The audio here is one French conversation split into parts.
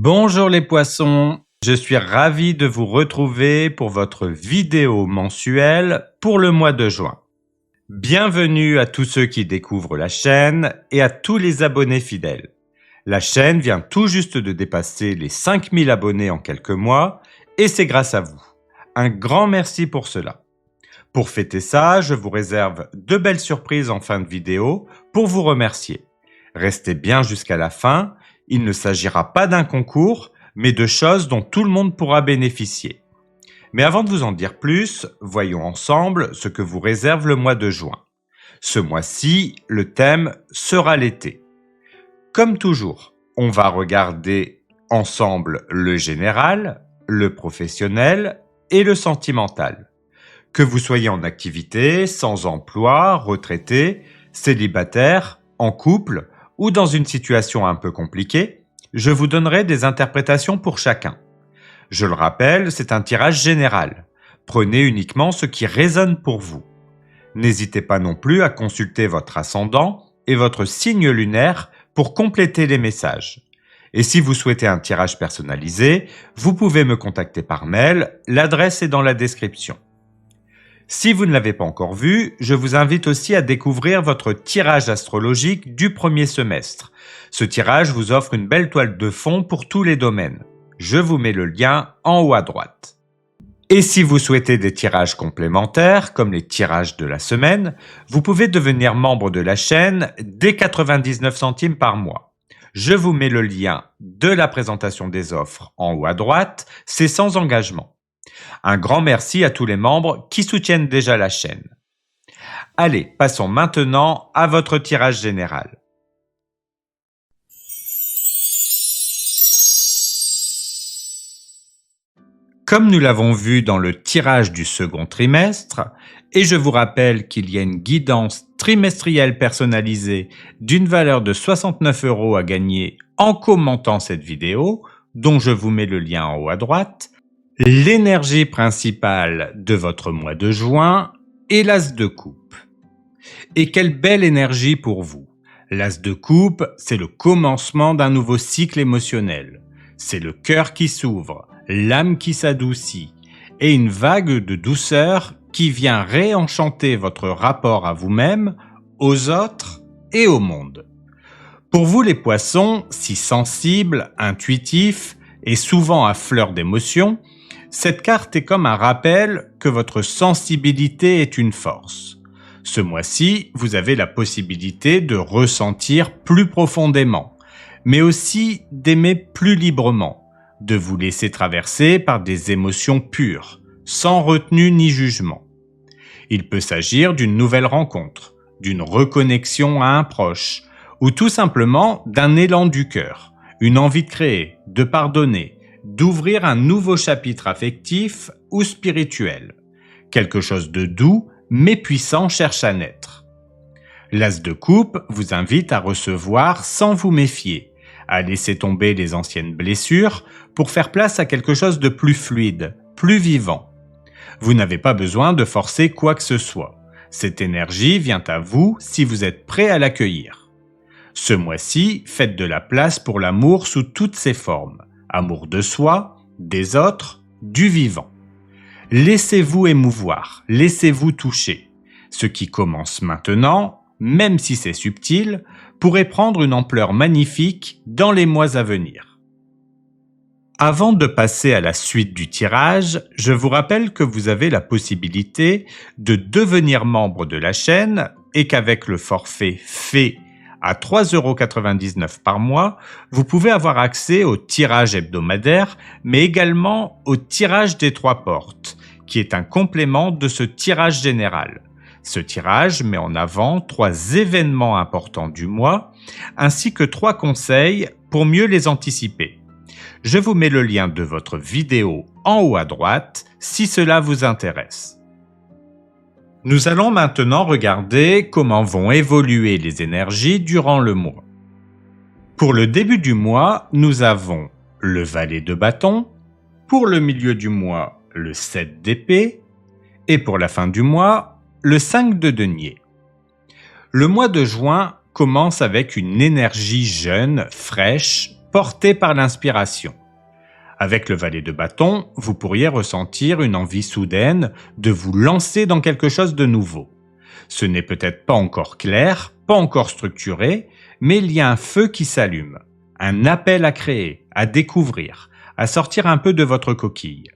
Bonjour les poissons, je suis ravi de vous retrouver pour votre vidéo mensuelle pour le mois de juin. Bienvenue à tous ceux qui découvrent la chaîne et à tous les abonnés fidèles. La chaîne vient tout juste de dépasser les 5000 abonnés en quelques mois et c'est grâce à vous. Un grand merci pour cela. Pour fêter ça, je vous réserve de belles surprises en fin de vidéo pour vous remercier. Restez bien jusqu'à la fin. Il ne s'agira pas d'un concours, mais de choses dont tout le monde pourra bénéficier. Mais avant de vous en dire plus, voyons ensemble ce que vous réserve le mois de juin. Ce mois-ci, le thème sera l'été. Comme toujours, on va regarder ensemble le général, le professionnel et le sentimental. Que vous soyez en activité, sans emploi, retraité, célibataire, en couple, ou dans une situation un peu compliquée, je vous donnerai des interprétations pour chacun. Je le rappelle, c'est un tirage général. Prenez uniquement ce qui résonne pour vous. N'hésitez pas non plus à consulter votre ascendant et votre signe lunaire pour compléter les messages. Et si vous souhaitez un tirage personnalisé, vous pouvez me contacter par mail, l'adresse est dans la description. Si vous ne l'avez pas encore vu, je vous invite aussi à découvrir votre tirage astrologique du premier semestre. Ce tirage vous offre une belle toile de fond pour tous les domaines. Je vous mets le lien en haut à droite. Et si vous souhaitez des tirages complémentaires, comme les tirages de la semaine, vous pouvez devenir membre de la chaîne dès 99 centimes par mois. Je vous mets le lien de la présentation des offres en haut à droite, c'est sans engagement. Un grand merci à tous les membres qui soutiennent déjà la chaîne. Allez, passons maintenant à votre tirage général. Comme nous l'avons vu dans le tirage du second trimestre, et je vous rappelle qu'il y a une guidance trimestrielle personnalisée d'une valeur de 69 € à gagner en commentant cette vidéo, dont je vous mets le lien en haut à droite, l'énergie principale de votre mois de juin est l'As de coupe. Et quelle belle énergie pour vous! L'As de coupe, c'est le commencement d'un nouveau cycle émotionnel. C'est le cœur qui s'ouvre, l'âme qui s'adoucit, et une vague de douceur qui vient réenchanter votre rapport à vous-même, aux autres et au monde. Pour vous les poissons, si sensibles, intuitifs et souvent à fleur d'émotion, cette carte est comme un rappel que votre sensibilité est une force. Ce mois-ci, vous avez la possibilité de ressentir plus profondément, mais aussi d'aimer plus librement, de vous laisser traverser par des émotions pures, sans retenue ni jugement. Il peut s'agir d'une nouvelle rencontre, d'une reconnexion à un proche, ou tout simplement d'un élan du cœur, une envie de créer, de pardonner, d'ouvrir un nouveau chapitre affectif ou spirituel. Quelque chose de doux mais puissant cherche à naître. L'As de coupe vous invite à recevoir sans vous méfier, à laisser tomber les anciennes blessures pour faire place à quelque chose de plus fluide, plus vivant. Vous n'avez pas besoin de forcer quoi que ce soit. Cette énergie vient à vous si vous êtes prêt à l'accueillir. Ce mois-ci, faites de la place pour l'amour sous toutes ses formes. Amour de soi, des autres, du vivant. Laissez-vous émouvoir, laissez-vous toucher. Ce qui commence maintenant, même si c'est subtil, pourrait prendre une ampleur magnifique dans les mois à venir. Avant de passer à la suite du tirage, je vous rappelle que vous avez la possibilité de devenir membre de la chaîne et qu'avec le forfait fait à 3,99 € par mois, vous pouvez avoir accès au tirage hebdomadaire, mais également au tirage des 3 portes, qui est un complément de ce tirage général. Ce tirage met en avant 3 événements importants du mois, ainsi que 3 conseils pour mieux les anticiper. Je vous mets le lien de votre vidéo en haut à droite si cela vous intéresse. Nous allons maintenant regarder comment vont évoluer les énergies durant le mois. Pour le début du mois, nous avons le valet de bâton, pour le milieu du mois, le 7 d'épée, et pour la fin du mois, le 5 de denier. Le mois de juin commence avec une énergie jeune, fraîche, porté par l'inspiration. Avec le valet de bâton, vous pourriez ressentir une envie soudaine de vous lancer dans quelque chose de nouveau. Ce n'est peut-être pas encore clair, pas encore structuré, mais il y a un feu qui s'allume, un appel à créer, à découvrir, à sortir un peu de votre coquille.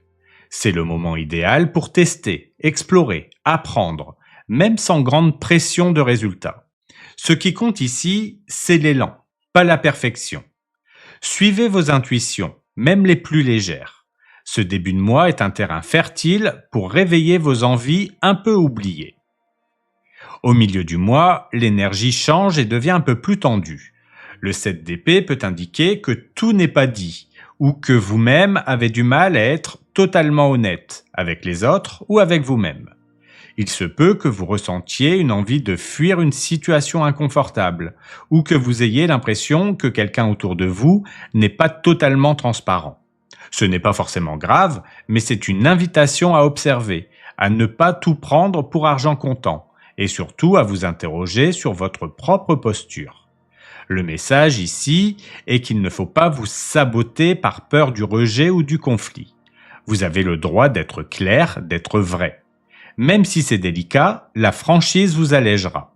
C'est le moment idéal pour tester, explorer, apprendre, même sans grande pression de résultats. Ce qui compte ici, c'est l'élan, pas la perfection. Suivez vos intuitions, même les plus légères. Ce début de mois est un terrain fertile pour réveiller vos envies un peu oubliées. Au milieu du mois, l'énergie change et devient un peu plus tendue. Le 7 d'épée peut indiquer que tout n'est pas dit, ou que vous-même avez du mal à être totalement honnête avec les autres ou avec vous-même. Il se peut que vous ressentiez une envie de fuir une situation inconfortable, ou que vous ayez l'impression que quelqu'un autour de vous n'est pas totalement transparent. Ce n'est pas forcément grave, mais c'est une invitation à observer, à ne pas tout prendre pour argent comptant, et surtout à vous interroger sur votre propre posture. Le message ici est qu'il ne faut pas vous saboter par peur du rejet ou du conflit. Vous avez le droit d'être clair, d'être vrai. Même si c'est délicat, la franchise vous allégera.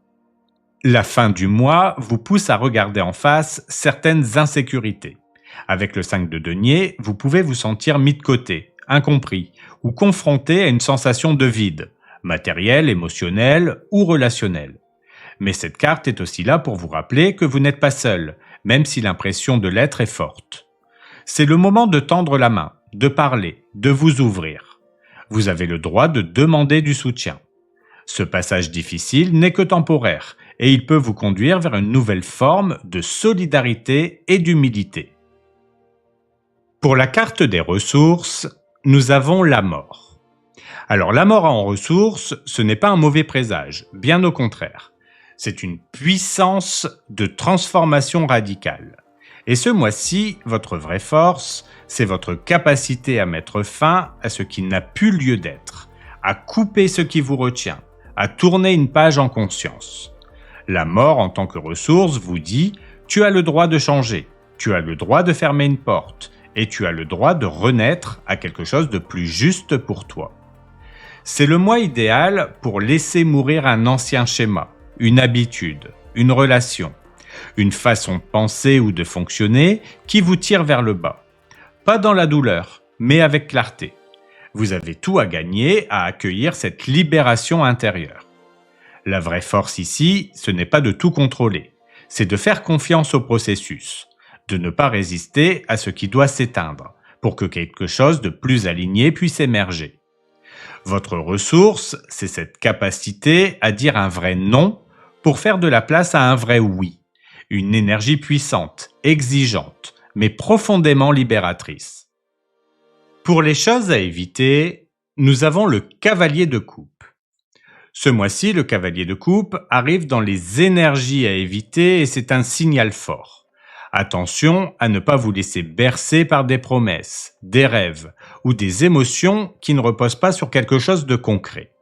La fin du mois vous pousse à regarder en face certaines insécurités. Avec le 5 de denier, vous pouvez vous sentir mis de côté, incompris, ou confronté à une sensation de vide, matériel, émotionnel ou relationnel. Mais cette carte est aussi là pour vous rappeler que vous n'êtes pas seul, même si l'impression de l'être est forte. C'est le moment de tendre la main, de parler, de vous ouvrir. Vous avez le droit de demander du soutien. Ce passage difficile n'est que temporaire et il peut vous conduire vers une nouvelle forme de solidarité et d'humilité. Pour la carte des ressources, nous avons la mort. Alors la mort en ressources, ce n'est pas un mauvais présage, bien au contraire. C'est une puissance de transformation radicale. Et ce mois-ci, votre vraie force, c'est votre capacité à mettre fin à ce qui n'a plus lieu d'être, à couper ce qui vous retient, à tourner une page en conscience. La mort en tant que ressource vous dit « tu as le droit de changer, tu as le droit de fermer une porte et tu as le droit de renaître à quelque chose de plus juste pour toi ». C'est le mois idéal pour laisser mourir un ancien schéma, une habitude, une relation, une façon de penser ou de fonctionner qui vous tire vers le bas. Pas dans la douleur, mais avec clarté. Vous avez tout à gagner à accueillir cette libération intérieure. La vraie force ici, ce n'est pas de tout contrôler, c'est de faire confiance au processus, de ne pas résister à ce qui doit s'éteindre, pour que quelque chose de plus aligné puisse émerger. Votre ressource, c'est cette capacité à dire un vrai non pour faire de la place à un vrai oui. Une énergie puissante, exigeante, mais profondément libératrice. Pour les choses à éviter, nous avons le cavalier de coupe. Ce mois-ci, le cavalier de coupe arrive dans les énergies à éviter et c'est un signal fort. Attention à ne pas vous laisser bercer par des promesses, des rêves ou des émotions qui ne reposent pas sur quelque chose de concret.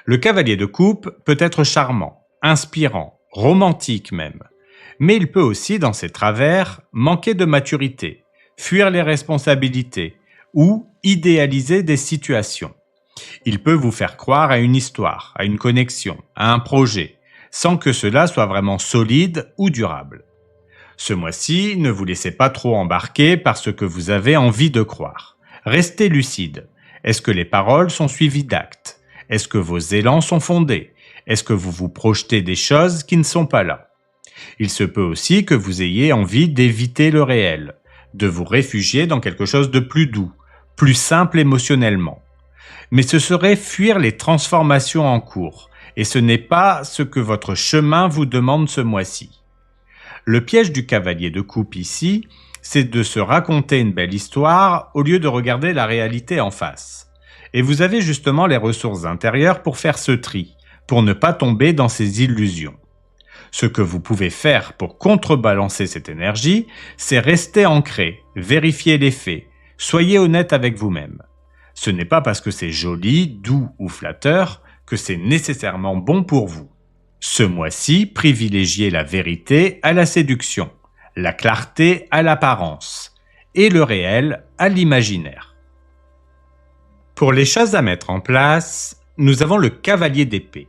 Le cavalier de coupe peut être charmant, inspirant, romantique même. Mais il peut aussi, dans ses travers, manquer de maturité, fuir les responsabilités ou idéaliser des situations. Il peut vous faire croire à une histoire, à une connexion, à un projet, sans que cela soit vraiment solide ou durable. Ce mois-ci, ne vous laissez pas trop embarquer par ce que vous avez envie de croire. Restez lucide. Est-ce que les paroles sont suivies d'actes? Est-ce que vos élans sont fondés? Est-ce que vous vous projetez des choses qui ne sont pas là? Il se peut aussi que vous ayez envie d'éviter le réel, de vous réfugier dans quelque chose de plus doux, plus simple émotionnellement. Mais ce serait fuir les transformations en cours, et ce n'est pas ce que votre chemin vous demande ce mois-ci. Le piège du cavalier de coupe ici, c'est de se raconter une belle histoire au lieu de regarder la réalité en face. Et vous avez justement les ressources intérieures pour faire ce tri, pour ne pas tomber dans ces illusions. Ce que vous pouvez faire pour contrebalancer cette énergie, c'est rester ancré, vérifier les faits, soyez honnête avec vous-même. Ce n'est pas parce que c'est joli, doux ou flatteur que c'est nécessairement bon pour vous. Ce mois-ci, privilégiez la vérité à la séduction. la clarté à l'apparence et le réel à l'imaginaire. Pour les choses à mettre en place, nous avons le cavalier d'épée.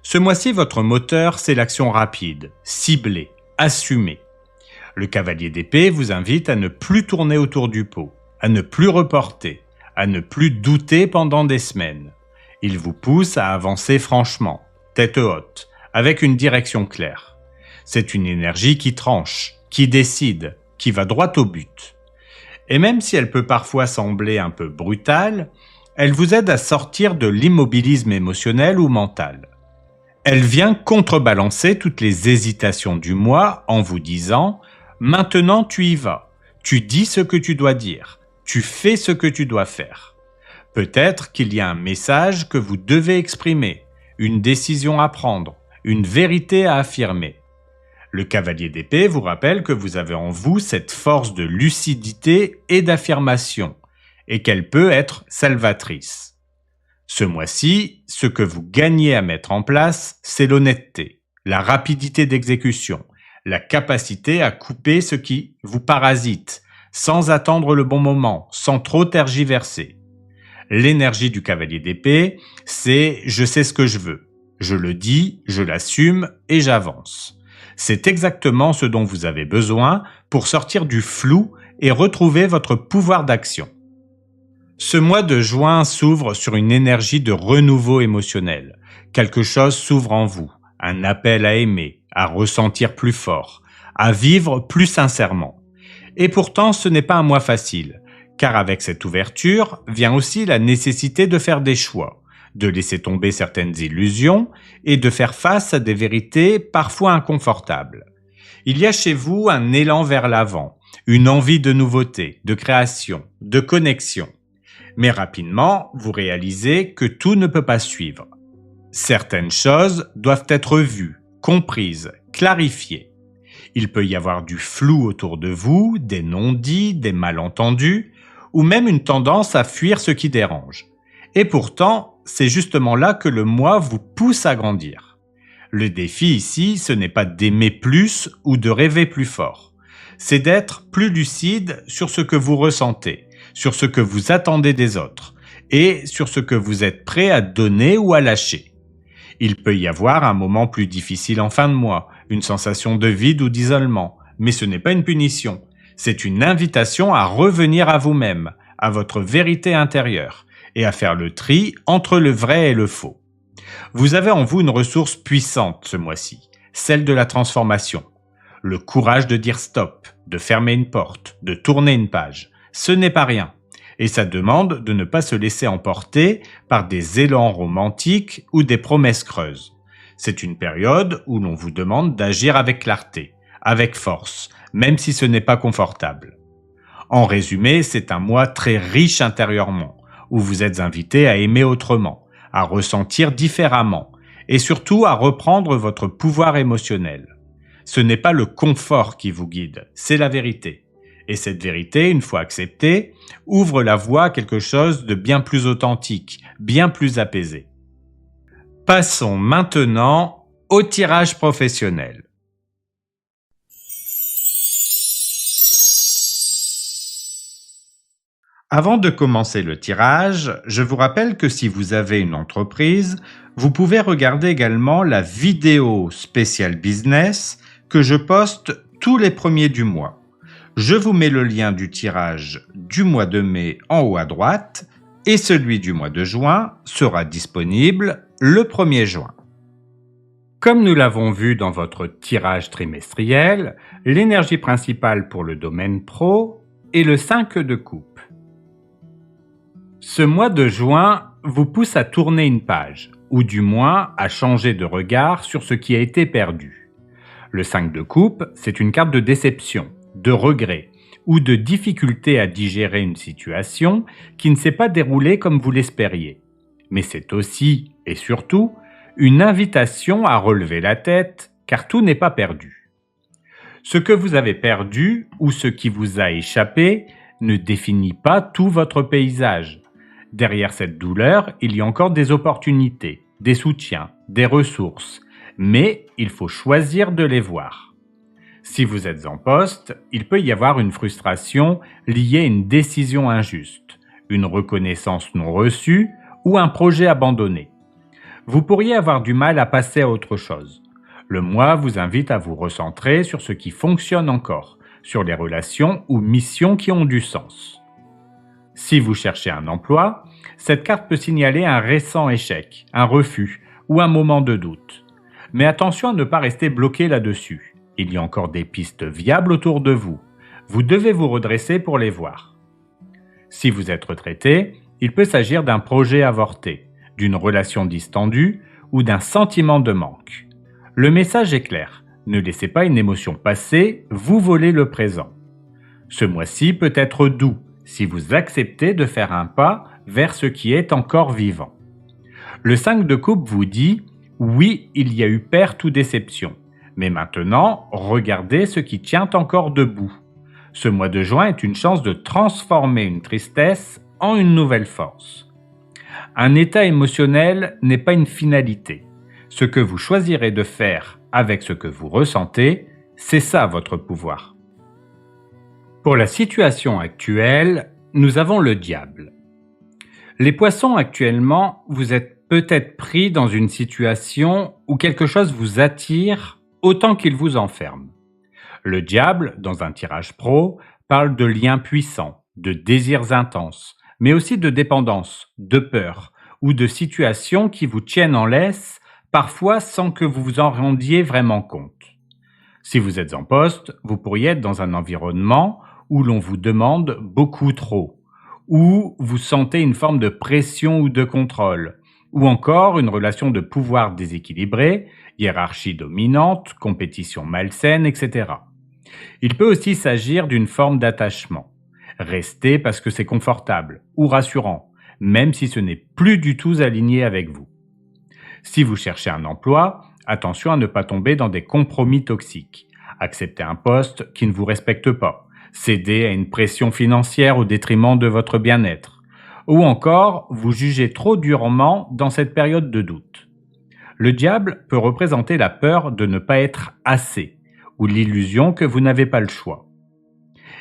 Ce mois-ci, votre moteur, c'est l'action rapide, ciblée, assumée. Le cavalier d'épée vous invite à ne plus tourner autour du pot, à ne plus reporter, à ne plus douter pendant des semaines. Il vous pousse à avancer franchement, tête haute, avec une direction claire. C'est une énergie qui tranche, qui décide, qui va droit au but. Et même si elle peut parfois sembler un peu brutale, elle vous aide à sortir de l'immobilisme émotionnel ou mental. Elle vient contrebalancer toutes les hésitations du moi en vous disant « Maintenant tu y vas, tu dis ce que tu dois dire, tu fais ce que tu dois faire ». Peut-être qu'il y a un message que vous devez exprimer, une décision à prendre, une vérité à affirmer. Le cavalier d'épée vous rappelle que vous avez en vous cette force de lucidité et d'affirmation, et qu'elle peut être salvatrice. Ce mois-ci, ce que vous gagnez à mettre en place, c'est l'honnêteté, la rapidité d'exécution, la capacité à couper ce qui vous parasite, sans attendre le bon moment, sans trop tergiverser. L'énergie du cavalier d'épée, c'est « je sais ce que je veux, je le dis, je l'assume et j'avance ». C'est exactement ce dont vous avez besoin pour sortir du flou et retrouver votre pouvoir d'action. Ce mois de juin s'ouvre sur une énergie de renouveau émotionnel. Quelque chose s'ouvre en vous, un appel à aimer, à ressentir plus fort, à vivre plus sincèrement. Et pourtant, ce n'est pas un mois facile, car avec cette ouverture vient aussi la nécessité de faire des choix, de laisser tomber certaines illusions et de faire face à des vérités parfois inconfortables. Il y a chez vous un élan vers l'avant, une envie de nouveauté, de création, de connexion. Mais rapidement, vous réalisez que tout ne peut pas suivre. Certaines choses doivent être vues, comprises, clarifiées. Il peut y avoir du flou autour de vous, des non-dits, des malentendus, ou même une tendance à fuir ce qui dérange. Et pourtant, c'est justement là que le moi vous pousse à grandir. Le défi ici, ce n'est pas d'aimer plus ou de rêver plus fort. C'est d'être plus lucide sur ce que vous ressentez, sur ce que vous attendez des autres et sur ce que vous êtes prêt à donner ou à lâcher. Il peut y avoir un moment plus difficile en fin de mois, une sensation de vide ou d'isolement, mais ce n'est pas une punition. C'est une invitation à revenir à vous-même, à votre vérité intérieure et à faire le tri entre le vrai et le faux. Vous avez en vous une ressource puissante ce mois-ci, celle de la transformation. Le courage de dire stop, de fermer une porte, de tourner une page. Ce n'est pas rien. Et ça demande de ne pas se laisser emporter par des élans romantiques ou des promesses creuses. C'est une période où l'on vous demande d'agir avec clarté, avec force, même si ce n'est pas confortable. En résumé, c'est un mois très riche intérieurement, où vous êtes invité à aimer autrement, à ressentir différemment, et surtout à reprendre votre pouvoir émotionnel. Ce n'est pas le confort qui vous guide, c'est la vérité. Et cette vérité, une fois acceptée, ouvre la voie à quelque chose de bien plus authentique, bien plus apaisé. Passons maintenant au tirage professionnel. Avant de commencer le tirage, je vous rappelle que si vous avez une entreprise, vous pouvez regarder également la vidéo spéciale business que je poste tous les premiers du mois. Je vous mets le lien du tirage du mois de mai en haut à droite et celui du mois de juin sera disponible le 1er juin. Comme nous l'avons vu dans votre tirage trimestriel, l'énergie principale pour le domaine pro est le 5 de coupe. Ce mois de juin vous pousse à tourner une page, ou du moins à changer de regard sur ce qui a été perdu. Le 5 de coupe, c'est une carte de déception, de regret ou de difficulté à digérer une situation qui ne s'est pas déroulée comme vous l'espériez. Mais c'est aussi, et surtout, une invitation à relever la tête, car tout n'est pas perdu. Ce que vous avez perdu ou ce qui vous a échappé ne définit pas tout votre paysage. Derrière cette douleur, il y a encore des opportunités, des soutiens, des ressources, mais il faut choisir de les voir. Si vous êtes en poste, il peut y avoir une frustration liée à une décision injuste, une reconnaissance non reçue ou un projet abandonné. Vous pourriez avoir du mal à passer à autre chose. Le mois vous invite à vous recentrer sur ce qui fonctionne encore, sur les relations ou missions qui ont du sens. Si vous cherchez un emploi, cette carte peut signaler un récent échec, un refus ou un moment de doute. Mais attention à ne pas rester bloqué là-dessus. Il y a encore des pistes viables autour de vous. Vous devez vous redresser pour les voir. Si vous êtes retraité, il peut s'agir d'un projet avorté, d'une relation distendue ou d'un sentiment de manque. Le message est clair. Ne laissez pas une émotion passer, vous voler le présent. Ce mois-ci peut être doux si vous acceptez de faire un pas vers ce qui est encore vivant. Le 5 de coupe vous dit « Oui, il y a eu perte ou déception, mais maintenant, regardez ce qui tient encore debout. » Ce mois de juin est une chance de transformer une tristesse en une nouvelle force. Un état émotionnel n'est pas une finalité. Ce que vous choisirez de faire avec ce que vous ressentez, c'est ça votre pouvoir. Pour la situation actuelle, nous avons le diable. Les poissons, actuellement, vous êtes peut-être pris dans une situation où quelque chose vous attire autant qu'il vous enferme. Le diable, dans un tirage pro, parle de liens puissants, de désirs intenses, mais aussi de dépendance, de peur ou de situations qui vous tiennent en laisse, parfois sans que vous vous en rendiez vraiment compte. Si vous êtes en poste, vous pourriez être dans un environnement où l'on vous demande beaucoup trop, où vous sentez une forme de pression ou de contrôle, ou encore une relation de pouvoir déséquilibrée, hiérarchie dominante, compétition malsaine, etc. Il peut aussi s'agir d'une forme d'attachement. Restez parce que c'est confortable ou rassurant, même si ce n'est plus du tout aligné avec vous. Si vous cherchez un emploi, attention à ne pas tomber dans des compromis toxiques. Acceptez un poste qui ne vous respecte pas, cédez à une pression financière au détriment de votre bien-être, ou encore vous jugez trop durement dans cette période de doute. Le diable peut représenter la peur de ne pas être assez, ou l'illusion que vous n'avez pas le choix.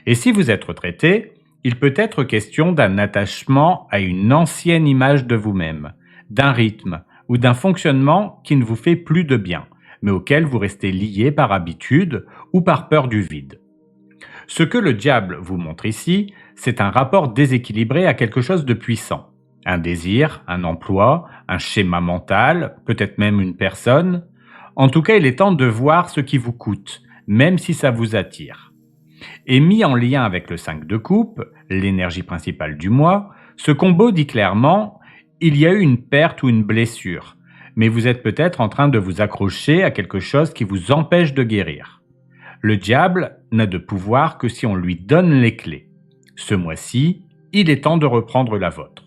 Et si vous êtes retraité, il peut être question d'un attachement à une ancienne image de vous-même, d'un rythme ou d'un fonctionnement qui ne vous fait plus de bien, mais auquel vous restez lié par habitude ou par peur du vide. Ce que le diable vous montre ici, c'est un rapport déséquilibré à quelque chose de puissant. Un désir, un emploi, un schéma mental, peut-être même une personne. En tout cas, il est temps de voir ce qui vous coûte, même si ça vous attire. Et mis en lien avec le 5 de coupe, l'énergie principale du mois, ce combo dit clairement « il y a eu une perte ou une blessure, mais vous êtes peut-être en train de vous accrocher à quelque chose qui vous empêche de guérir. » Le diable n'a de pouvoir que si on lui donne les clés. Ce mois-ci, il est temps de reprendre la vôtre.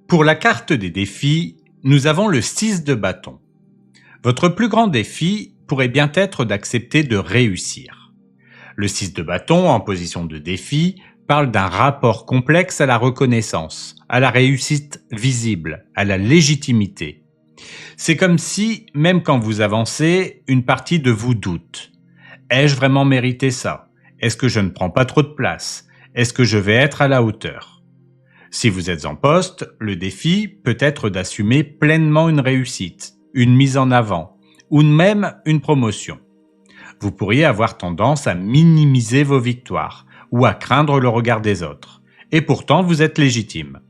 Pour la carte des défis, nous avons le 6 de bâton. Votre plus grand défi pourrait bien être d'accepter de réussir. Le 6 de bâton, en position de défi, parle d'un rapport complexe à la reconnaissance, à la réussite visible, à la légitimité. C'est comme si, même quand vous avancez, une partie de vous doute. Ai-je vraiment mérité ça? Est-ce que je ne prends pas trop de place? Est-ce que je vais être à la hauteur? Si vous êtes en poste, le défi peut être d'assumer pleinement une réussite, une mise en avant, ou même une promotion. Vous pourriez avoir tendance à minimiser vos victoires, ou à craindre le regard des autres. Et pourtant, vous êtes légitime.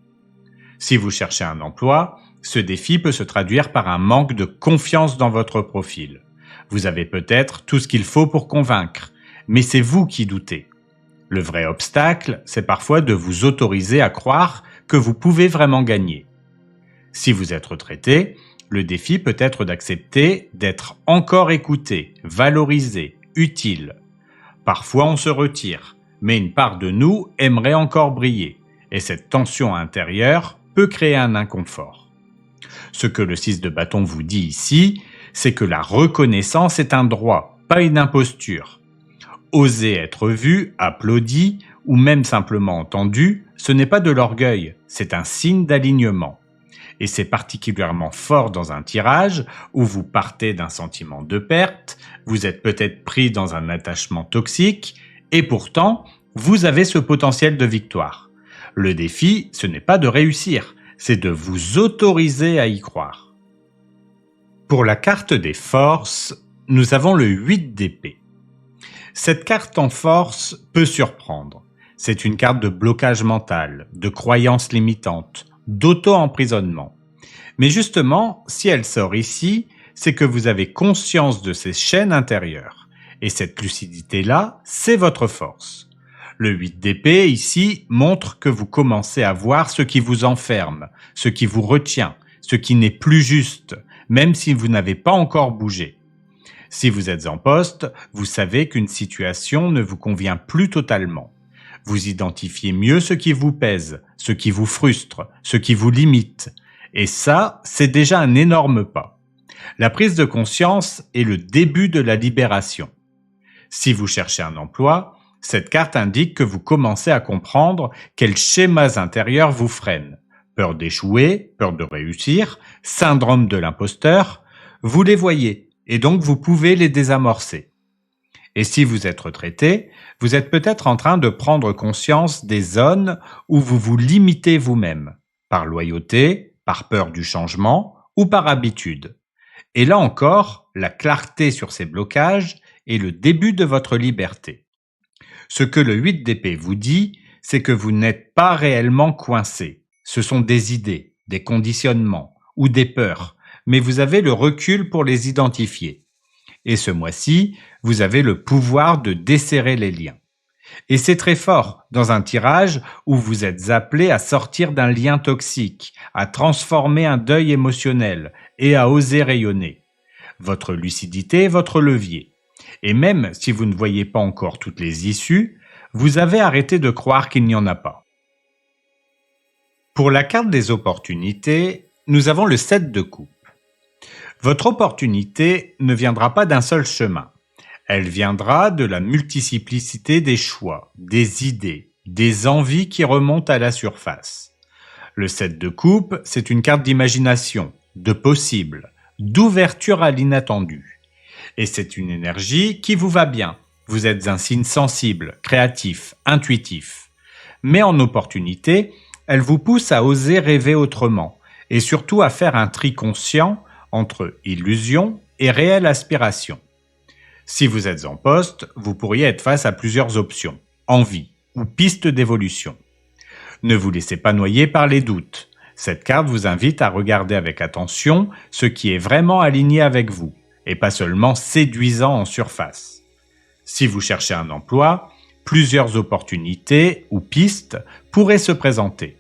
Si vous cherchez un emploi, ce défi peut se traduire par un manque de confiance dans votre profil. Vous avez peut-être tout ce qu'il faut pour convaincre, mais c'est vous qui doutez. Le vrai obstacle, c'est parfois de vous autoriser à croire que vous pouvez vraiment gagner. Si vous êtes retraité, le défi peut être d'accepter d'être encore écouté, valorisé, utile. Parfois on se retire, mais une part de nous aimerait encore briller, et cette tension intérieure peut créer un inconfort. Ce que le 6 de bâton vous dit ici, c'est que la reconnaissance est un droit, pas une imposture. Oser être vu, applaudi ou même simplement entendu, ce n'est pas de l'orgueil, c'est un signe d'alignement. Et c'est particulièrement fort dans un tirage où vous partez d'un sentiment de perte, vous êtes peut-être pris dans un attachement toxique, et pourtant, vous avez ce potentiel de victoire. Le défi, ce n'est pas de réussir, c'est de vous autoriser à y croire. Pour la carte des forces, nous avons le 8 d'épée. Cette carte en force peut surprendre. C'est une carte de blocage mental, de croyances limitantes, d'auto-emprisonnement. Mais justement, si elle sort ici, c'est que vous avez conscience de ces chaînes intérieures. Et cette lucidité-là, c'est votre force. Le 8 d'épée, ici, montre que vous commencez à voir ce qui vous enferme, ce qui vous retient, ce qui n'est plus juste, même si vous n'avez pas encore bougé. Si vous êtes en poste, vous savez qu'une situation ne vous convient plus totalement. Vous identifiez mieux ce qui vous pèse, ce qui vous frustre, ce qui vous limite. Et ça, c'est déjà un énorme pas. La prise de conscience est le début de la libération. Si vous cherchez un emploi, cette carte indique que vous commencez à comprendre quels schémas intérieurs vous freinent. Peur d'échouer, peur de réussir, syndrome de l'imposteur, vous les voyez et donc vous pouvez les désamorcer. Et si vous êtes retraité, vous êtes peut-être en train de prendre conscience des zones où vous vous limitez vous-même, par loyauté, par peur du changement ou par habitude. Et là encore, la clarté sur ces blocages est le début de votre liberté. Ce que le 8 d'épée vous dit, c'est que vous n'êtes pas réellement coincé. Ce sont des idées, des conditionnements ou des peurs, mais vous avez le recul pour les identifier. Et ce mois-ci, vous avez le pouvoir de desserrer les liens. Et c'est très fort dans un tirage où vous êtes appelé à sortir d'un lien toxique, à transformer un deuil émotionnel et à oser rayonner. Votre lucidité est votre levier. Et même si vous ne voyez pas encore toutes les issues, vous avez arrêté de croire qu'il n'y en a pas. Pour la carte des opportunités, nous avons le 7 de coupe. Votre opportunité ne viendra pas d'un seul chemin. Elle viendra de la multiplicité des choix, des idées, des envies qui remontent à la surface. Le 7 de coupe, c'est une carte d'imagination, de possible, d'ouverture à l'inattendu. Et c'est une énergie qui vous va bien. Vous êtes un signe sensible, créatif, intuitif. Mais en opportunité, elle vous pousse à oser rêver autrement et surtout à faire un tri conscient entre illusion et réelle aspiration. Si vous êtes en poste, vous pourriez être face à plusieurs options, envies ou pistes d'évolution. Ne vous laissez pas noyer par les doutes. Cette carte vous invite à regarder avec attention ce qui est vraiment aligné avec vous et pas seulement séduisant en surface. Si vous cherchez un emploi, plusieurs opportunités ou pistes pourraient se présenter.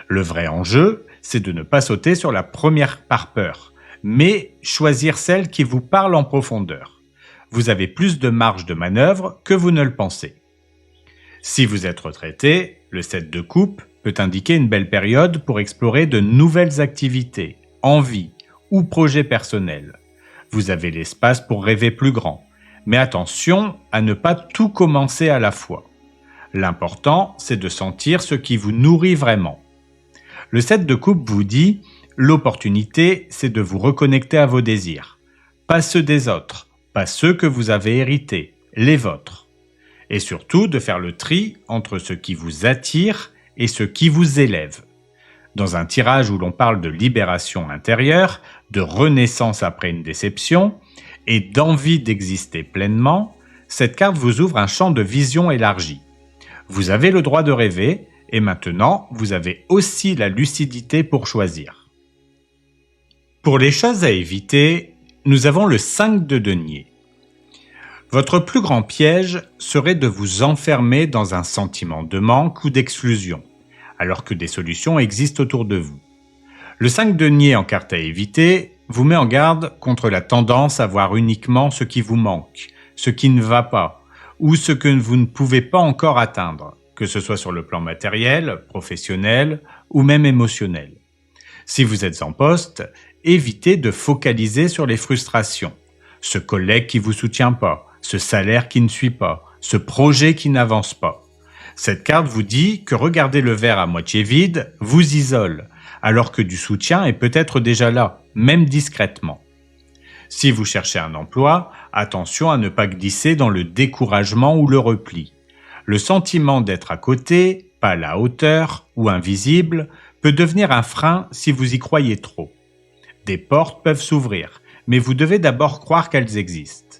Le vrai enjeu, c'est de ne pas sauter sur la première par peur, mais choisir celle qui vous parle en profondeur. Vous avez plus de marge de manœuvre que vous ne le pensez. Si vous êtes retraité, le 7 de coupe peut indiquer une belle période pour explorer de nouvelles activités, envies ou projets personnels. Vous avez l'espace pour rêver plus grand, mais attention à ne pas tout commencer à la fois. L'important, c'est de sentir ce qui vous nourrit vraiment. Le 7 de coupe vous dit « L'opportunité, c'est de vous reconnecter à vos désirs, pas ceux des autres, pas ceux que vous avez hérités, les vôtres. Et surtout de faire le tri entre ce qui vous attire et ce qui vous élève. » Dans un tirage où l'on parle de libération intérieure, de renaissance après une déception et d'envie d'exister pleinement, cette carte vous ouvre un champ de vision élargi. Vous avez le droit de rêver et maintenant vous avez aussi la lucidité pour choisir. Pour les choses à éviter, nous avons le 5 de denier. Votre plus grand piège serait de vous enfermer dans un sentiment de manque ou d'exclusion, alors que des solutions existent autour de vous. Le 5 de denier en carte à éviter vous met en garde contre la tendance à voir uniquement ce qui vous manque, ce qui ne va pas, ou ce que vous ne pouvez pas encore atteindre, que ce soit sur le plan matériel, professionnel ou même émotionnel. Si vous êtes en poste, évitez de focaliser sur les frustrations, ce collègue qui vous soutient pas, ce salaire qui ne suit pas, ce projet qui n'avance pas. Cette carte vous dit que regarder le verre à moitié vide vous isole, alors que du soutien est peut-être déjà là, même discrètement. Si vous cherchez un emploi, attention à ne pas glisser dans le découragement ou le repli. Le sentiment d'être à côté, pas à la hauteur ou invisible, peut devenir un frein si vous y croyez trop. Des portes peuvent s'ouvrir, mais vous devez d'abord croire qu'elles existent.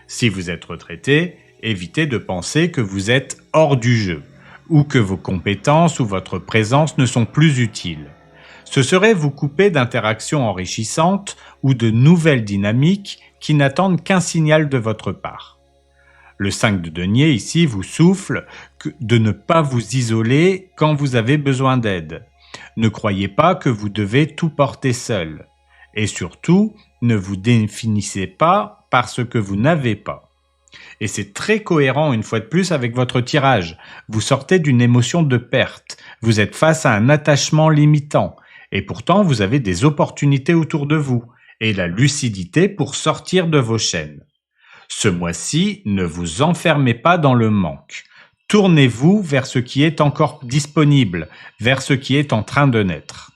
Si vous êtes retraité, évitez de penser que vous êtes hors du jeu, ou que vos compétences ou votre présence ne sont plus utiles. Ce serait vous couper d'interactions enrichissantes ou de nouvelles dynamiques qui n'attendent qu'un signal de votre part. Le 5 de denier ici vous souffle de ne pas vous isoler quand vous avez besoin d'aide. Ne croyez pas que vous devez tout porter seul. Et surtout, ne vous définissez pas par ce que vous n'avez pas. Et c'est très cohérent une fois de plus avec votre tirage. Vous sortez d'une émotion de perte. Vous êtes face à un attachement limitant. Et pourtant, vous avez des opportunités autour de vous et la lucidité pour sortir de vos chaînes. Ce mois-ci, ne vous enfermez pas dans le manque. Tournez-vous vers ce qui est encore disponible, vers ce qui est en train de naître.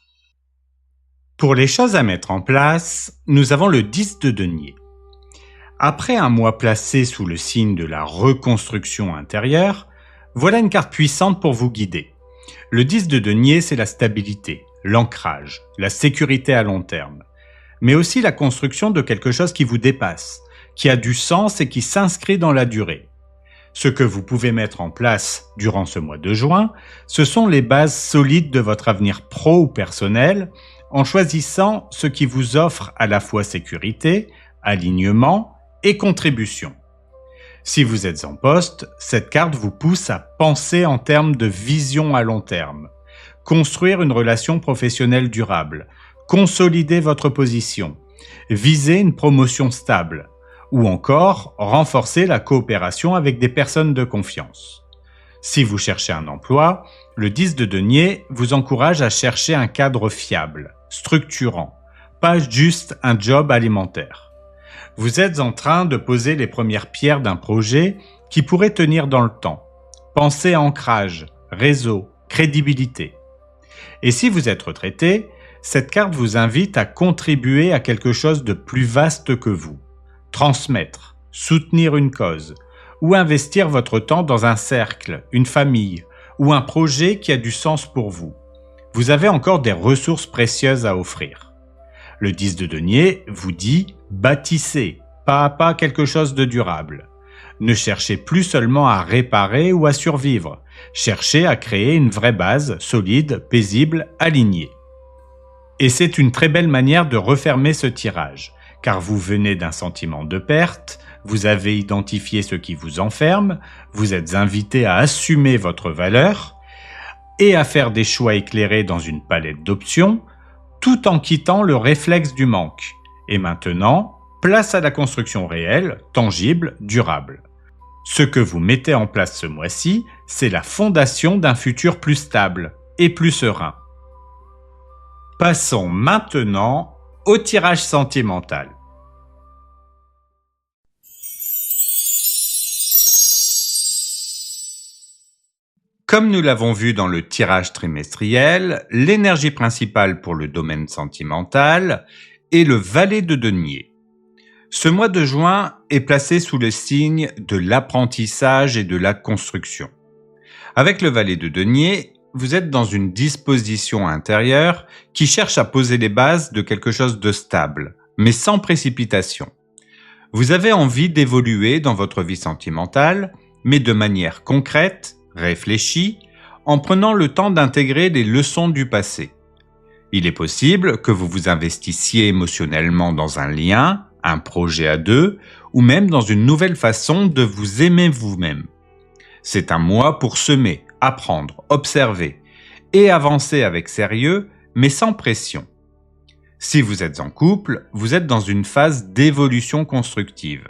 Pour les choses à mettre en place, nous avons le 10 de denier. Après un mois placé sous le signe de la reconstruction intérieure, voilà une carte puissante pour vous guider. Le 10 de denier, c'est la stabilité, l'ancrage, la sécurité à long terme, mais aussi la construction de quelque chose qui vous dépasse, qui a du sens et qui s'inscrit dans la durée. Ce que vous pouvez mettre en place durant ce mois de juin, ce sont les bases solides de votre avenir pro ou personnel, en choisissant ce qui vous offre à la fois sécurité, alignement et contribution. Si vous êtes en poste, cette carte vous pousse à penser en termes de vision à long terme, construire une relation professionnelle durable, consolider votre position, viser une promotion stable, ou encore renforcer la coopération avec des personnes de confiance. Si vous cherchez un emploi, le 10 de denier vous encourage à chercher un cadre fiable, structurant, pas juste un job alimentaire. Vous êtes en train de poser les premières pierres d'un projet qui pourrait tenir dans le temps. Pensez à ancrage, réseau, crédibilité. Et si vous êtes retraité, cette carte vous invite à contribuer à quelque chose de plus vaste que vous. Transmettre, soutenir une cause, ou investir votre temps dans un cercle, une famille, ou un projet qui a du sens pour vous. Vous avez encore des ressources précieuses à offrir. Le 10 de denier vous dit « bâtissez, pas à pas quelque chose de durable ». Ne cherchez plus seulement à réparer ou à survivre, cherchez à créer une vraie base, solide, paisible, alignée. Et c'est une très belle manière de refermer ce tirage, car vous venez d'un sentiment de perte, vous avez identifié ce qui vous enferme, vous êtes invité à assumer votre valeur et à faire des choix éclairés dans une palette d'options, tout en quittant le réflexe du manque. Et maintenant, place à la construction réelle, tangible, durable. Ce que vous mettez en place ce mois-ci, c'est la fondation d'un futur plus stable et plus serein. Passons maintenant au tirage sentimental. Comme nous l'avons vu dans le tirage trimestriel, l'énergie principale pour le domaine sentimental est le valet de denier. Ce mois de juin est placé sous le signe de l'apprentissage et de la construction. Avec le valet de denier, vous êtes dans une disposition intérieure qui cherche à poser les bases de quelque chose de stable, mais sans précipitation. Vous avez envie d'évoluer dans votre vie sentimentale, mais de manière concrète, réfléchie, en prenant le temps d'intégrer les leçons du passé. Il est possible que vous vous investissiez émotionnellement dans un lien, un projet à deux, ou même dans une nouvelle façon de vous aimer vous-même. C'est un mois pour semer, apprendre, observer et avancer avec sérieux, mais sans pression. Si vous êtes en couple, vous êtes dans une phase d'évolution constructive.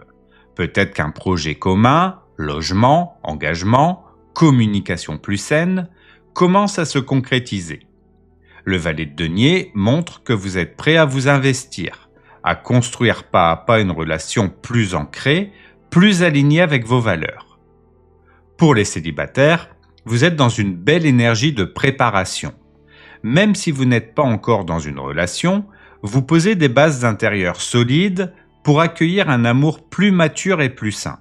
Peut-être qu'un projet commun, logement, engagement, communication plus saine, commence à se concrétiser. Le valet de denier montre que vous êtes prêt à vous investir, à construire pas à pas une relation plus ancrée, plus alignée avec vos valeurs. Pour les célibataires, vous êtes dans une belle énergie de préparation. même si vous n'êtes pas encore dans une relation, vous posez des bases intérieures solides pour accueillir un amour plus mature et plus sain.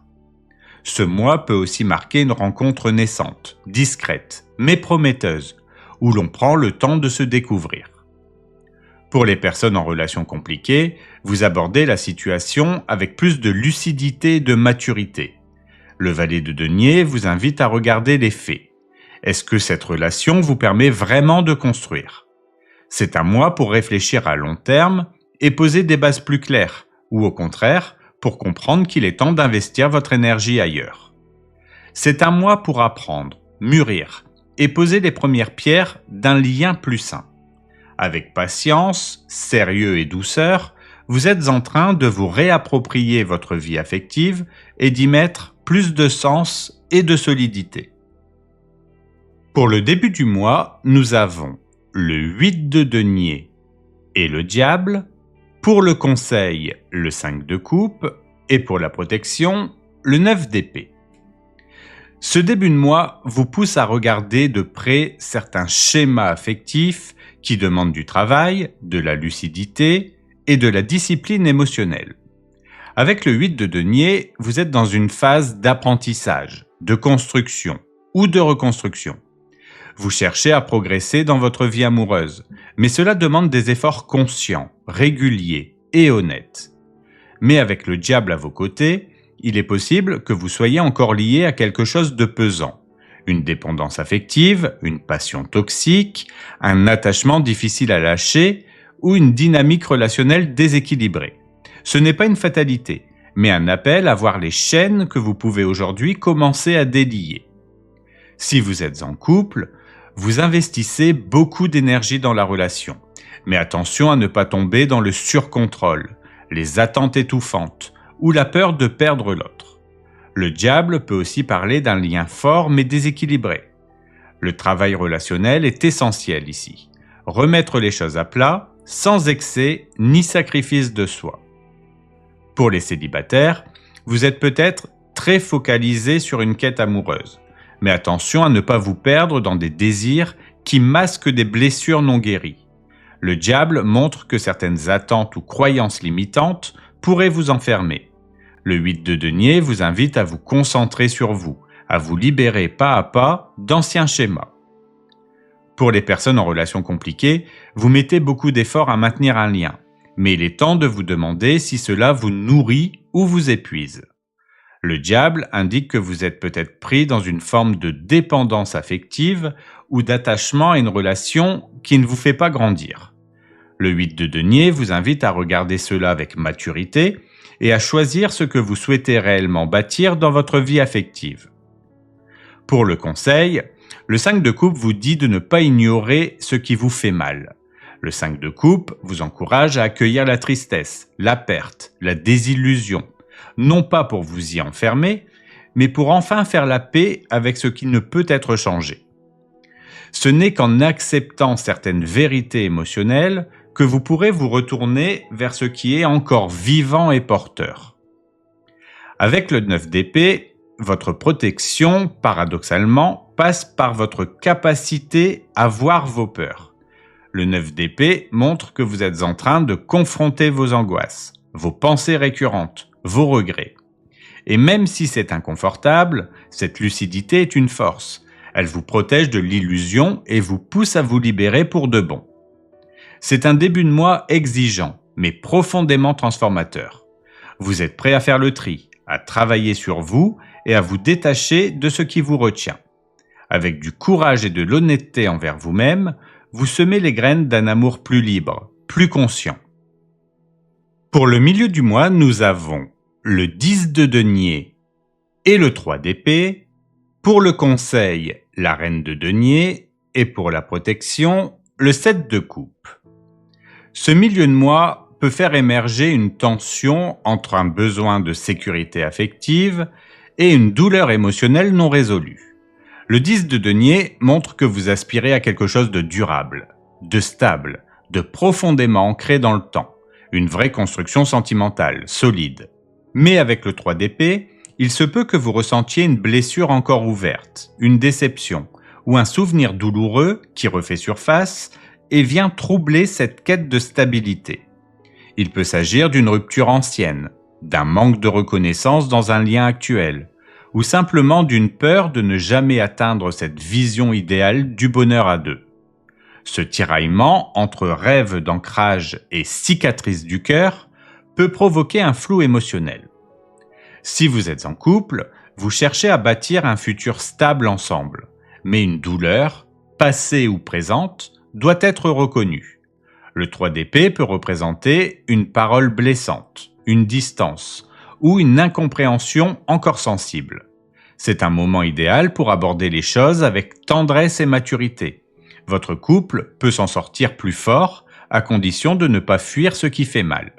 Ce mois peut aussi marquer une rencontre naissante, discrète, mais prometteuse, où l'on prend le temps de se découvrir. Pour les personnes en relation compliquée, vous abordez la situation avec plus de lucidité et de maturité. Le valet de denier vous invite à regarder les faits. Est-ce que cette relation vous permet vraiment de construire ? C'est un mois pour réfléchir à long terme et poser des bases plus claires, ou au contraire, pour comprendre qu'il est temps d'investir votre énergie ailleurs. C'est un mois pour apprendre, mûrir et poser les premières pierres d'un lien plus sain. Avec patience, sérieux et douceur, vous êtes en train de vous réapproprier votre vie affective et d'y mettre plus de sens et de solidité. Pour le début du mois, nous avons le 8 de denier et le diable, pour le conseil, le 5 de coupe et pour la protection, le 9 d'épée. Ce début de mois vous pousse à regarder de près certains schémas affectifs qui demandent du travail, de la lucidité et de la discipline émotionnelle. Avec le 8 de denier, vous êtes dans une phase d'apprentissage, de construction ou de reconstruction. Vous cherchez à progresser dans votre vie amoureuse, mais cela demande des efforts conscients, réguliers et honnêtes. Mais avec le diable à vos côtés, il est possible que vous soyez encore lié à quelque chose de pesant. Une dépendance affective, une passion toxique, un attachement difficile à lâcher ou une dynamique relationnelle déséquilibrée. Ce n'est pas une fatalité, mais un appel à voir les chaînes que vous pouvez aujourd'hui commencer à délier. Si vous êtes en couple, vous investissez beaucoup d'énergie dans la relation, mais attention à ne pas tomber dans le surcontrôle, les attentes étouffantes ou la peur de perdre l'autre. Le diable peut aussi parler d'un lien fort mais déséquilibré. Le travail relationnel est essentiel ici. Remettre les choses à plat, sans excès ni sacrifice de soi. Pour les célibataires, vous êtes peut-être très focalisé sur une quête amoureuse. Mais attention à ne pas vous perdre dans des désirs qui masquent des blessures non guéries. Le diable montre que certaines attentes ou croyances limitantes pourraient vous enfermer. Le 8 de denier vous invite à vous concentrer sur vous, à vous libérer pas à pas d'anciens schémas. Pour les personnes en relation compliquée, vous mettez beaucoup d'efforts à maintenir un lien, mais il est temps de vous demander si cela vous nourrit ou vous épuise. Le diable indique que vous êtes peut-être pris dans une forme de dépendance affective ou d'attachement à une relation qui ne vous fait pas grandir. Le 8 de denier vous invite à regarder cela avec maturité et à choisir ce que vous souhaitez réellement bâtir dans votre vie affective. Pour le conseil, le 5 de coupe vous dit de ne pas ignorer ce qui vous fait mal. Le 5 de coupe vous encourage à accueillir la tristesse, la perte, la désillusion, non pas pour vous y enfermer, mais pour enfin faire la paix avec ce qui ne peut être changé. Ce n'est qu'en acceptant certaines vérités émotionnelles que vous pourrez vous retourner vers ce qui est encore vivant et porteur. Avec le 9 d'épée, votre protection, paradoxalement, passe par votre capacité à voir vos peurs. Le 9 d'épée montre que vous êtes en train de confronter vos angoisses, vos pensées récurrentes, vos regrets. Et même si c'est inconfortable, cette lucidité est une force. Elle vous protège de l'illusion et vous pousse à vous libérer pour de bon. C'est un début de mois exigeant, mais profondément transformateur. Vous êtes prêt à faire le tri, à travailler sur vous et à vous détacher de ce qui vous retient. Avec du courage et de l'honnêteté envers vous-même, vous semez les graines d'un amour plus libre, plus conscient. Pour le milieu du mois, nous avons le 10 de denier et le 3 d'épée. Pour le conseil, la reine de denier et pour la protection, le 7 de coupe. Ce milieu de mois peut faire émerger une tension entre un besoin de sécurité affective et une douleur émotionnelle non résolue. Le 10 de denier montre que vous aspirez à quelque chose de durable, de stable, de profondément ancré dans le temps, une vraie construction sentimentale, solide. Mais avec le 3 d'épée, il se peut que vous ressentiez une blessure encore ouverte, une déception ou un souvenir douloureux qui refait surface et vient troubler cette quête de stabilité. Il peut s'agir d'une rupture ancienne, d'un manque de reconnaissance dans un lien actuel, ou simplement d'une peur de ne jamais atteindre cette vision idéale du bonheur à deux. Ce tiraillement entre rêve d'ancrage et cicatrice du cœur peut provoquer un flou émotionnel. Si vous êtes en couple, vous cherchez à bâtir un futur stable ensemble, mais une douleur, passée ou présente, doit être reconnue. Le 3 d'épée peut représenter une parole blessante, une distance ou une incompréhension encore sensible. C'est un moment idéal pour aborder les choses avec tendresse et maturité. Votre couple peut s'en sortir plus fort à condition de ne pas fuir ce qui fait mal.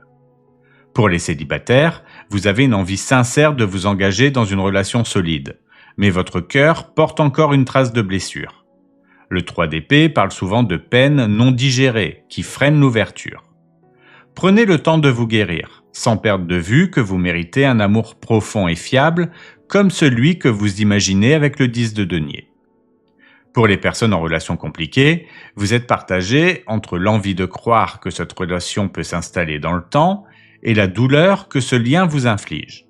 Pour les célibataires, vous avez une envie sincère de vous engager dans une relation solide, mais votre cœur porte encore une trace de blessure. Le 3 d'épée parle souvent de peines non digérées qui freinent l'ouverture. Prenez le temps de vous guérir, sans perdre de vue que vous méritez un amour profond et fiable, comme celui que vous imaginez avec le 10 de denier. Pour les personnes en relation compliquée, vous êtes partagé entre l'envie de croire que cette relation peut s'installer dans le temps et la douleur que ce lien vous inflige.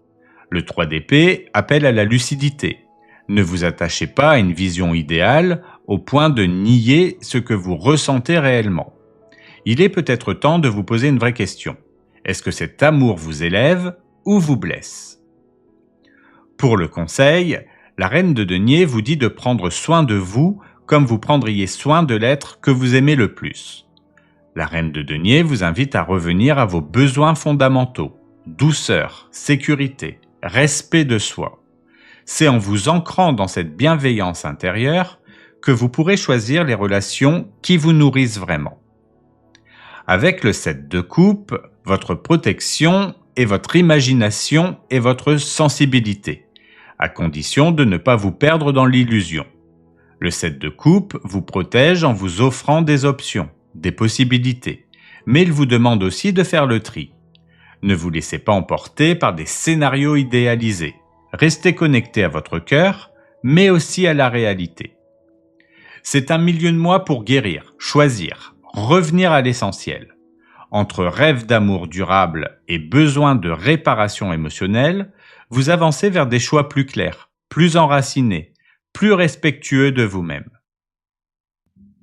Le 3 d'épée appelle à la lucidité. Ne vous attachez pas à une vision idéale au point de nier ce que vous ressentez réellement. Il est peut-être temps de vous poser une vraie question. Est-ce que cet amour vous élève ou vous blesse? Pour le conseil, la reine de denier vous dit de prendre soin de vous comme vous prendriez soin de l'être que vous aimez le plus. La reine de denier vous invite à revenir à vos besoins fondamentaux, douceur, sécurité, respect de soi. C'est en vous ancrant dans cette bienveillance intérieure que vous pourrez choisir les relations qui vous nourrissent vraiment. Avec le 7 de coupe, votre protection est votre imagination et votre sensibilité, à condition de ne pas vous perdre dans l'illusion. Le 7 de coupe vous protège en vous offrant des options, des possibilités, mais il vous demande aussi de faire le tri. Ne vous laissez pas emporter par des scénarios idéalisés. Restez connecté à votre cœur, mais aussi à la réalité. C'est un milieu de mois pour guérir, choisir, revenir à l'essentiel. Entre rêve d'amour durable et besoin de réparation émotionnelle, vous avancez vers des choix plus clairs, plus enracinés, plus respectueux de vous-même.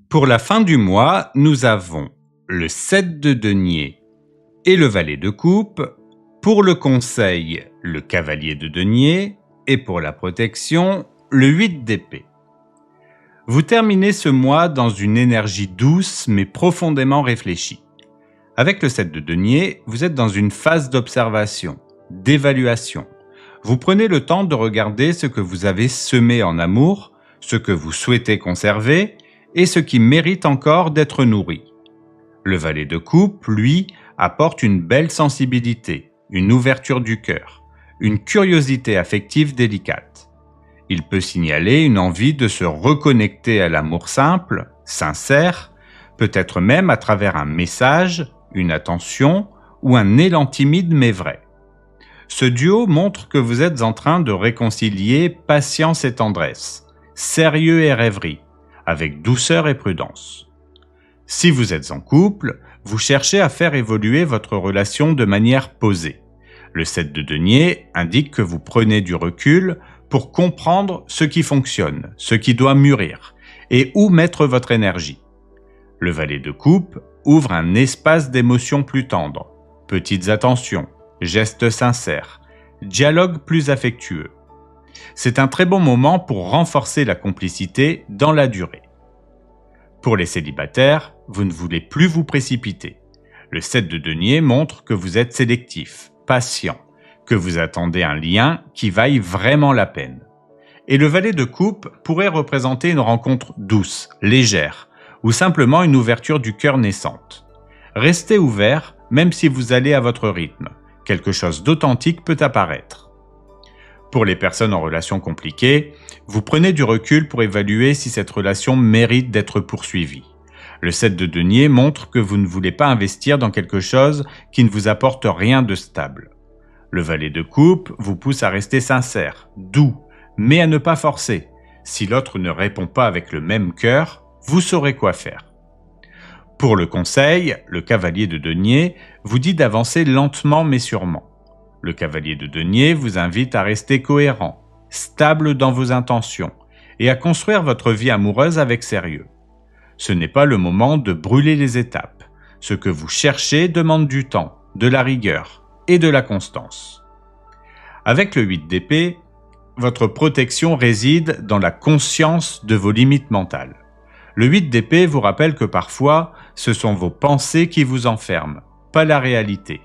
Pour la fin du mois, nous avons le 7 de denier et le valet de coupe. Pour le conseil, le cavalier de denier et pour la protection, le 8 d'épée. Vous terminez ce mois dans une énergie douce mais profondément réfléchie. Avec le 7 de denier, vous êtes dans une phase d'observation, d'évaluation. Vous prenez le temps de regarder ce que vous avez semé en amour, ce que vous souhaitez conserver et ce qui mérite encore d'être nourri. Le valet de coupe, lui, apporte une belle sensibilité, une ouverture du cœur, une curiosité affective délicate. Il peut signaler une envie de se reconnecter à l'amour simple, sincère, peut-être même à travers un message, une attention ou un élan timide mais vrai. Ce duo montre que vous êtes en train de réconcilier patience et tendresse, sérieux et rêverie, avec douceur et prudence. Si vous êtes en couple, vous cherchez à faire évoluer votre relation de manière posée. Le 7 de denier indique que vous prenez du recul pour comprendre ce qui fonctionne, ce qui doit mûrir, et où mettre votre énergie. Le valet de coupe ouvre un espace d'émotions plus tendres, petites attentions, gestes sincères, dialogue plus affectueux. C'est un très bon moment pour renforcer la complicité dans la durée. Pour les célibataires, vous ne voulez plus vous précipiter. Le 7 de denier montre que vous êtes sélectif, patient, que vous attendez un lien qui vaille vraiment la peine. Et le valet de coupe pourrait représenter une rencontre douce, légère, ou simplement une ouverture du cœur naissante. Restez ouvert, même si vous allez à votre rythme. Quelque chose d'authentique peut apparaître. Pour les personnes en relation compliquée, vous prenez du recul pour évaluer si cette relation mérite d'être poursuivie. Le 7 de denier montre que vous ne voulez pas investir dans quelque chose qui ne vous apporte rien de stable. Le valet de coupe vous pousse à rester sincère, doux, mais à ne pas forcer. Si l'autre ne répond pas avec le même cœur, vous saurez quoi faire. Pour le conseil, le cavalier de denier vous dit d'avancer lentement mais sûrement. Le cavalier de denier vous invite à rester cohérent, stable dans vos intentions et à construire votre vie amoureuse avec sérieux. Ce n'est pas le moment de brûler les étapes. Ce que vous cherchez demande du temps, de la rigueur et de la constance. Avec le 8 d'épée, votre protection réside dans la conscience de vos limites mentales. Le 8 d'épée vous rappelle que parfois, ce sont vos pensées qui vous enferment, pas la réalité.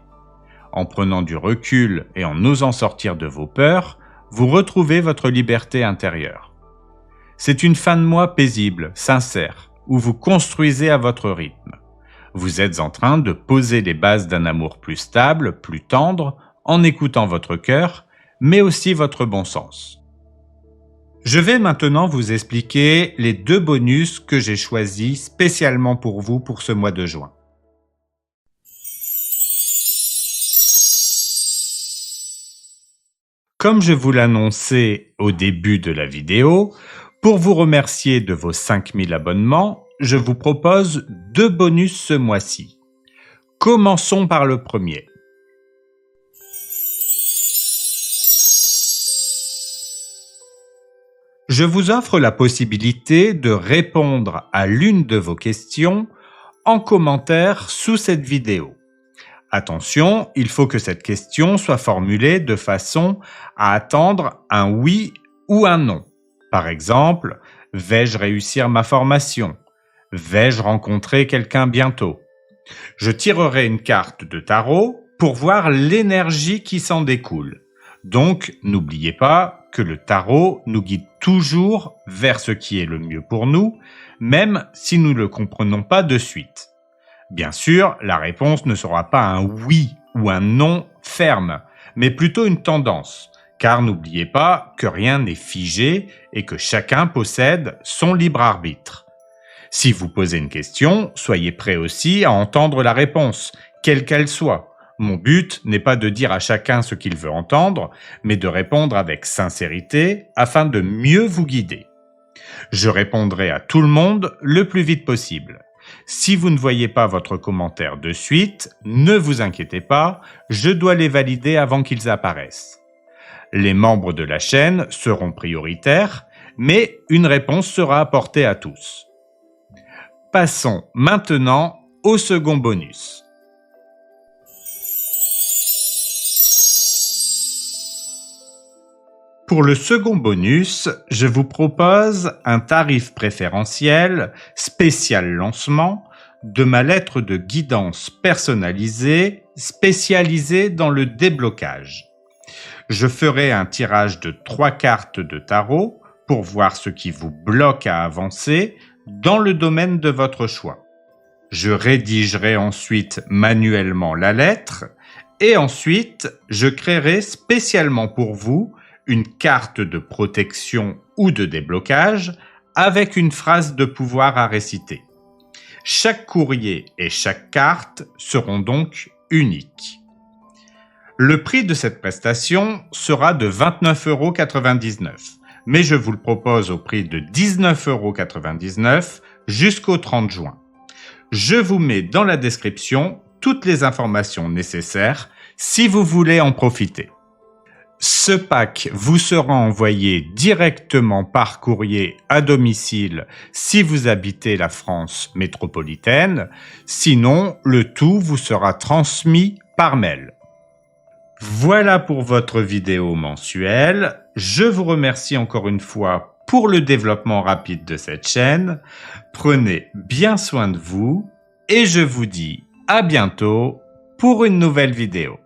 En prenant du recul et en osant sortir de vos peurs, vous retrouvez votre liberté intérieure. C'est une fin de mois paisible, sincère, où vous construisez à votre rythme. Vous êtes en train de poser les bases d'un amour plus stable, plus tendre, en écoutant votre cœur, mais aussi votre bon sens. Je vais maintenant vous expliquer les 2 bonus que j'ai choisis spécialement pour vous pour ce mois de juin. Comme je vous l'annonçais au début de la vidéo, pour vous remercier de vos 5000 abonnements, je vous propose 2 bonus ce mois-ci. Commençons par le premier. Je vous offre la possibilité de répondre à l'une de vos questions en commentaire sous cette vidéo. Attention, il faut que cette question soit formulée de façon à attendre un oui ou un non. Par exemple, vais-je réussir ma formation? Vais-je rencontrer quelqu'un bientôt? Je tirerai une carte de tarot pour voir l'énergie qui s'en découle. Donc, n'oubliez pas que le tarot nous guide toujours vers ce qui est le mieux pour nous, même si nous ne le comprenons pas de suite. Bien sûr, la réponse ne sera pas un oui ou un non ferme, mais plutôt une tendance, car n'oubliez pas que rien n'est figé et que chacun possède son libre arbitre. Si vous posez une question, soyez prêt aussi à entendre la réponse, quelle qu'elle soit. Mon but n'est pas de dire à chacun ce qu'il veut entendre, mais de répondre avec sincérité afin de mieux vous guider. Je répondrai à tout le monde le plus vite possible. Si vous ne voyez pas votre commentaire de suite, ne vous inquiétez pas, je dois les valider avant qu'ils apparaissent. Les membres de la chaîne seront prioritaires, mais une réponse sera apportée à tous. Passons maintenant au second bonus. Pour le second bonus, je vous propose un tarif préférentiel spécial lancement de ma lettre de guidance personnalisée spécialisée dans le déblocage. Je ferai un tirage de 3 cartes de tarot pour voir ce qui vous bloque à avancer dans le domaine de votre choix. Je rédigerai ensuite manuellement la lettre et ensuite je créerai spécialement pour vous une carte de protection ou de déblocage avec une phrase de pouvoir à réciter. Chaque courrier et chaque carte seront donc uniques. Le prix de cette prestation sera de 29,99 €, mais je vous le propose au prix de 19,99 € jusqu'au 30 juin. Je vous mets dans la description toutes les informations nécessaires si vous voulez en profiter. Ce pack vous sera envoyé directement par courrier à domicile si vous habitez la France métropolitaine. Sinon, le tout vous sera transmis par mail. Voilà pour votre vidéo mensuelle. Je vous remercie encore une fois pour le développement rapide de cette chaîne. Prenez bien soin de vous et je vous dis à bientôt pour une nouvelle vidéo.